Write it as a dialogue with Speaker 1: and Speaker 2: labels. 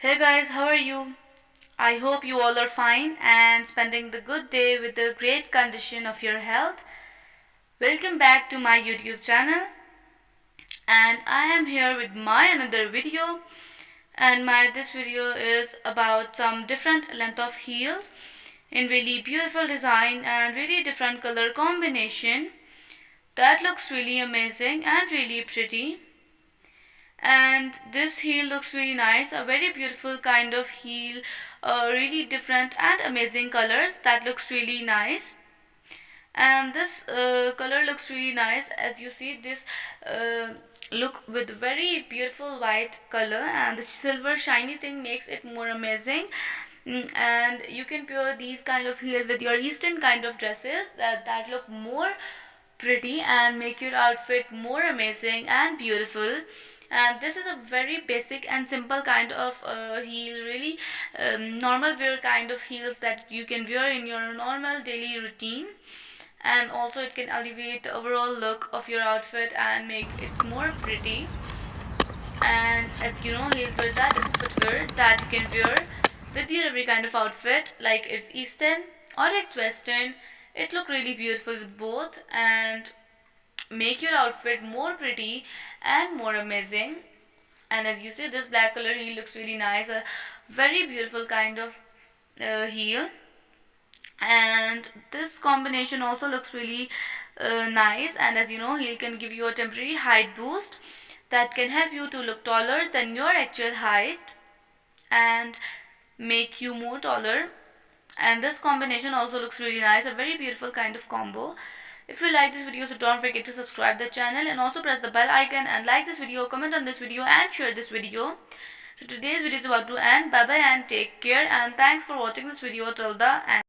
Speaker 1: Hey guys, how are you? I hope you all are fine and spending the good day with the great condition of your health. Welcome back to my YouTube channel, and I am here with my another video, and my this video is about some different length of heels in really beautiful design and really different color combination that looks really amazing and really pretty. And this heel looks really nice, a very beautiful kind of heel, really different and amazing colors that looks really nice. And this color looks really nice. As you see, this look with very beautiful white color, and the silver shiny thing makes it more amazing. And you can pair these kind of heels with your eastern kind of dresses that look more pretty and make your outfit more amazing and beautiful. And this is a very basic and simple kind of heel, really normal wear kind of heels that you can wear in your normal daily routine, and also it can elevate the overall look of your outfit and make it more pretty. And as you know, heels are that footwear that you can wear with your every kind of outfit, like it's eastern or it's western. It look really beautiful with both and make your outfit more pretty and more amazing. And as you see, this black color heel looks really nice, a very beautiful kind of heel. And this combination also looks really nice. And as you know, heel can give you a temporary height boost that can help you to look taller than your actual height and make you more taller. And this combination also looks really nice, a very beautiful kind of combo. If you like this video, so don't forget to subscribe the channel and also press the bell icon and like this video, comment on this video and share this video. So today's video is about to end. Bye bye and take care, and thanks for watching this video till the end.